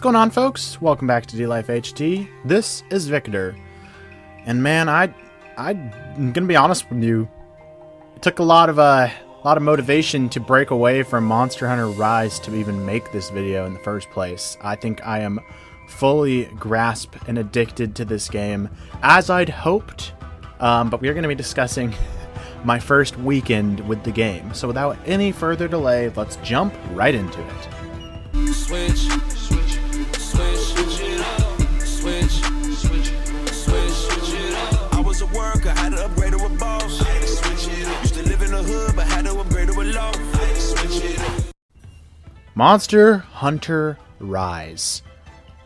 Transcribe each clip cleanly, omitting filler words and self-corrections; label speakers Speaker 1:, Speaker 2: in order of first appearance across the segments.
Speaker 1: going on, folks? Welcome back to D-Life HD. This is Victor. And man, I'm gonna be honest with you. It took a lot of motivation to break away from Monster Hunter Rise to even make this video in the first place. I think I am fully grasped and addicted to this game, as I'd hoped. But we are going to be discussing my first weekend with the game. So without any further delay, let's jump right into it.
Speaker 2: Switch it up. Switch it up. I was a worker, had to upgrade to a boss. I had to switch it up. Used to live in the hood, but had to upgrade to a loft. I had to switch it up.
Speaker 1: Monster Hunter Rise.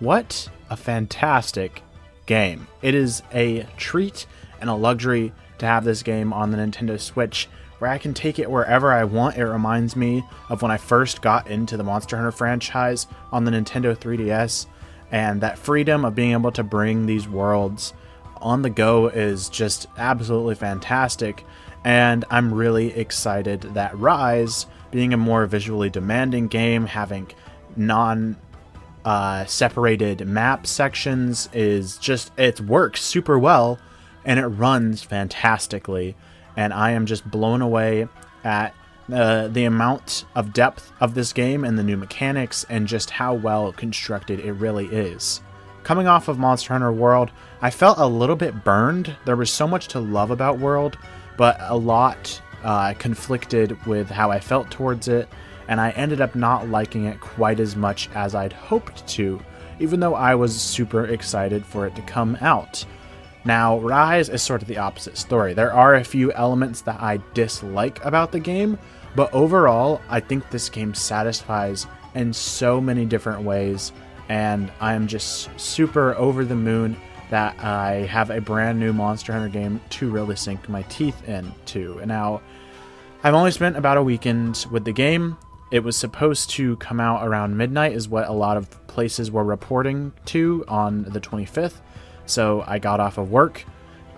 Speaker 1: What a fantastic game. It is a treat and a luxury to have this game on the Nintendo Switch, where I can take it wherever I want. It reminds me of when I first got into the Monster Hunter franchise on the Nintendo 3DS, and that freedom of being able to bring these worlds on the go is just absolutely fantastic. And I'm really excited that Rise, being a more visually demanding game, having separated map sections, it works super well and it runs fantastically, and I am just blown away at the amount of depth of this game and the new mechanics and just how well constructed it really is. Coming off of Monster Hunter World, I felt a little bit burned. There was so much to love about World, but a lot conflicted with how I felt towards it, and I ended up not liking it quite as much as I'd hoped to, even though I was super excited for it to come out. Now, Rise is sort of the opposite story. There are a few elements that I dislike about the game, but overall, I think this game satisfies in so many different ways, and I'm just super over the moon that I have a brand new Monster Hunter game to really sink my teeth into. Now, I've only spent about a weekend with the game. It was supposed to come out around midnight, is what a lot of places were reporting to on the 25th. So I got off of work,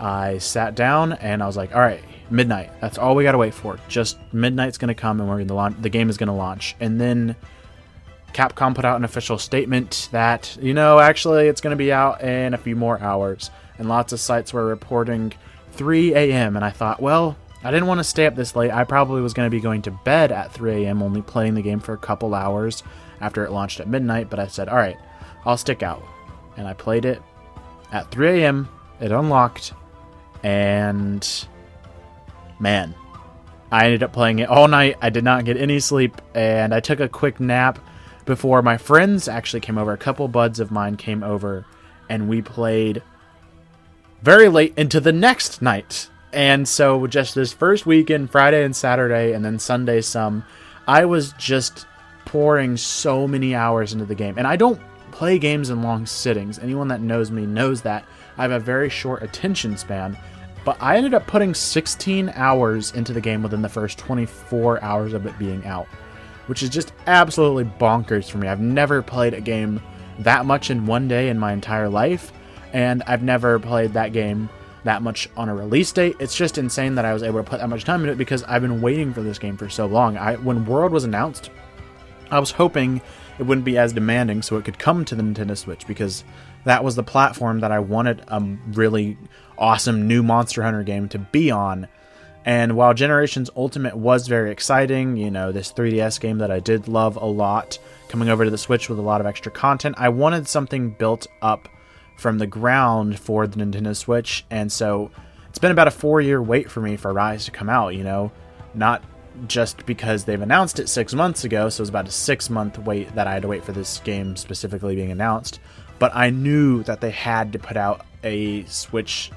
Speaker 1: I sat down, and I was like, all right, midnight. That's all we got to wait for. Just midnight's going to come, and we're going to launch. The game is going to launch. And then Capcom put out an official statement that, actually it's going to be out in a few more hours. And lots of sites were reporting 3 a.m. And I thought, well, I didn't want to stay up this late. I probably was going to be going to bed at 3 a.m., only playing the game for a couple hours after it launched at midnight. But I said, all right, I'll stick out. And I played it at 3 a.m., it unlocked, and man, I ended up playing it all night. I did not get any sleep, and I took a quick nap before my friends actually came over. A couple buds of mine came over, and we played very late into the next night. And so just this first weekend, Friday and Saturday, and then Sunday some, I was just pouring so many hours into the game. And I don't play games in long sittings. Anyone that knows me knows that I have a very short attention span, but I ended up putting 16 hours into the game within the first 24 hours of it being out, which is just absolutely bonkers for me. I've never played a game that much in one day in my entire life, and I've never played that game that much on a release date. It's just insane that I was able to put that much time into it because I've been waiting for this game for so long. When World was announced, I was hoping it wouldn't be as demanding so it could come to the Nintendo Switch, because that was the platform that I wanted a really awesome new Monster Hunter game to be on. And while Generations Ultimate was very exciting, this 3DS game that I did love a lot, coming over to the Switch with a lot of extra content, I wanted something built up from the ground for the Nintendo Switch. And so it's been about a 4-year wait for me for Rise to come out, not just because they've announced it 6 months ago, so it was about a 6-month wait that I had to wait for this game specifically being announced, but I knew that they had to put out a Switch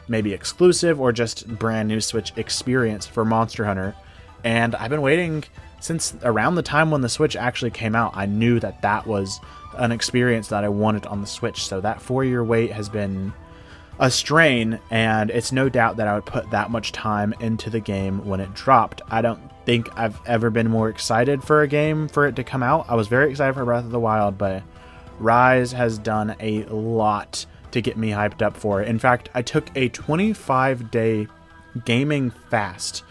Speaker 1: maybe exclusive or just brand new Switch experience for Monster Hunter, and I've been waiting since around the time when the Switch actually came out. I knew that that was an experience that I wanted on the Switch, so that 4-year wait has been a strain, and it's no doubt that I would put that much time into the game when it dropped. I don't think I've ever been more excited for a game for it to come out. I was very excited for Breath of the Wild, but Rise has done a lot to get me hyped up for it. In fact, I took a 25-day gaming fast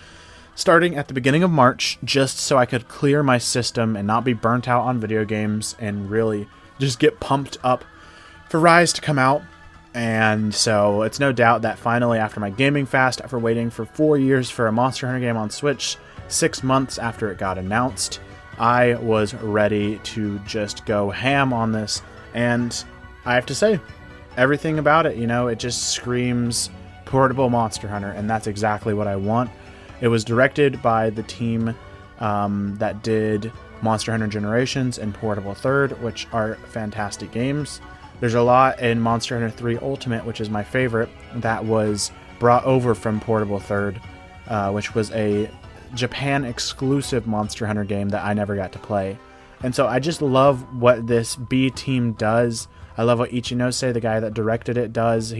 Speaker 1: starting at the beginning of March, just so I could clear my system and not be burnt out on video games and really just get pumped up for Rise to come out. And so it's no doubt that finally, after my gaming fast, after waiting for 4 years for a Monster Hunter game on Switch, 6 months after it got announced, I was ready to just go ham on this. And I have to say, everything about it, it just screams portable Monster Hunter, and that's exactly what I want. It was directed by the team that did Monster Hunter Generations and Portable Third, which are fantastic games. There's a lot in Monster Hunter 3 Ultimate, which is my favorite, that was brought over from Portable Third, which was a Japan exclusive Monster Hunter game that I never got to play. And so I just love what this B team does. I love what Ichinose, the guy that directed it, does.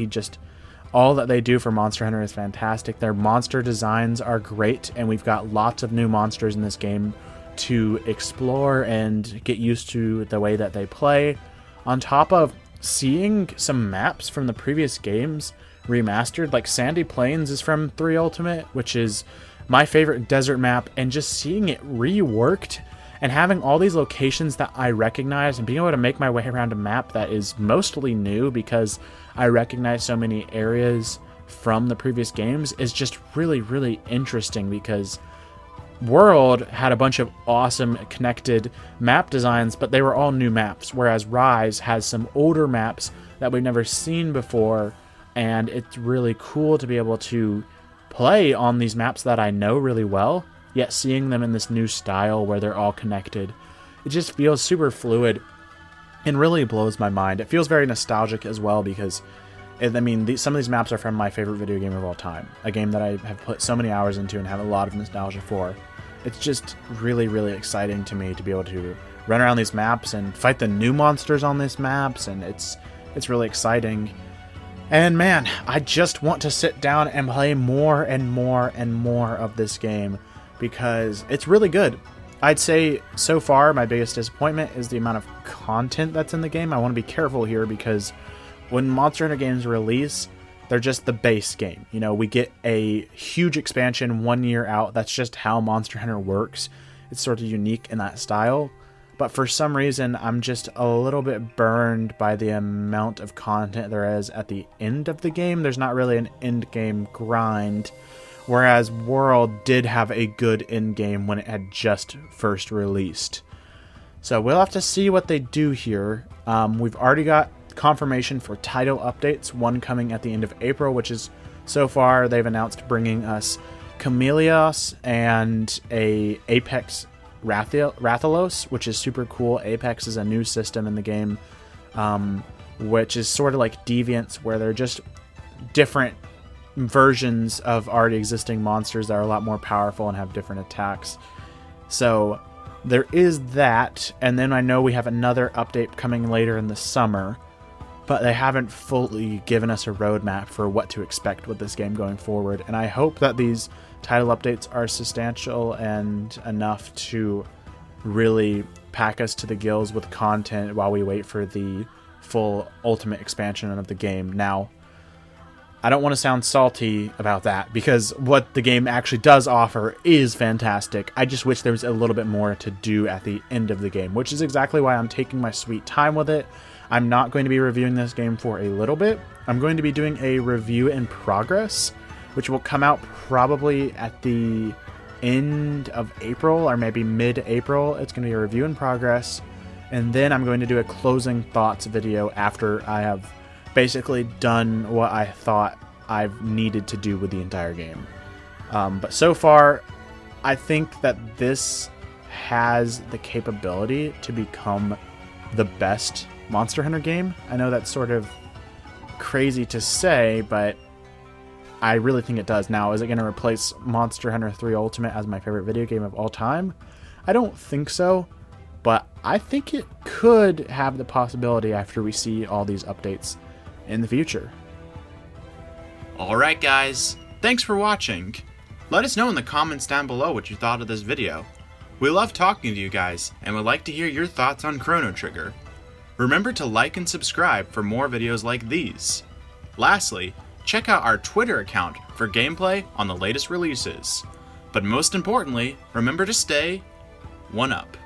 Speaker 1: All that they do for Monster Hunter is fantastic. Their monster designs are great, and we've got lots of new monsters in this game to explore and get used to the way that they play. On top of seeing some maps from the previous games remastered, like Sandy Plains is from 3 Ultimate, which is my favorite desert map, and just seeing it reworked and having all these locations that I recognize and being able to make my way around a map that is mostly new because I recognize so many areas from the previous games is just really, really interesting, because World had a bunch of awesome connected map designs, but they were all new maps, whereas Rise has some older maps that we've never seen before, and it's really cool to be able to play on these maps that I know really well, yet seeing them in this new style where they're all connected. It just feels super fluid and really blows my mind. It feels very nostalgic as well, because some of these maps are from my favorite video game of all time, a game that I have put so many hours into and have a lot of nostalgia for. It's just really, really exciting to me to be able to run around these maps and fight the new monsters on these maps, and it's really exciting. And man, I just want to sit down and play more and more and more of this game, because it's really good. I'd say so far my biggest disappointment is the amount of content that's in the game. I want to be careful here, because when Monster Hunter games release, they're just the base game. We get a huge expansion 1 year out. That's just how Monster Hunter works. It's sort of unique in that style. But for some reason, I'm just a little bit burned by the amount of content there is at the end of the game. There's not really an end game grind, whereas World did have a good end game when it had just first released. So we'll have to see what they do here. We've already got confirmation for title updates, one coming at the end of April, which is, so far they've announced bringing us Chameleos and a Apex Rathalos, which is super cool. Apex is a new system in the game, which is sort of like Deviants, where they're just different versions of already existing monsters that are a lot more powerful and have different attacks. So there is that, and then I know we have another update coming later in the summer, but they haven't fully given us a roadmap for what to expect with this game going forward. And I hope that these title updates are substantial and enough to really pack us to the gills with content while we wait for the full Ultimate expansion of the game. Now, I don't want to sound salty about that, because what the game actually does offer is fantastic. I just wish there was a little bit more to do at the end of the game, which is exactly why I'm taking my sweet time with it. I'm not going to be reviewing this game for a little bit. I'm going to be doing a review in progress, which will come out probably at the end of April or maybe mid-April. It's going to be a review in progress, and then I'm going to do a closing thoughts video after I have basically done what I thought I've needed to do with the entire game. But so far, I think that this has the capability to become the best Monster Hunter game. I know that's sort of crazy to say, but I really think it does. Now, is it going to replace Monster Hunter 3 Ultimate as my favorite video game of all time? I don't think so, but I think it could have the possibility after we see all these updates in the future.
Speaker 3: Alright guys, thanks for watching. Let us know in the comments down below what you thought of this video. We love talking to you guys, and would like to hear your thoughts on Chrono Trigger. Remember to like and subscribe for more videos like these. Lastly, check out our Twitter account for gameplay on the latest releases. But most importantly, remember to stay 1UP.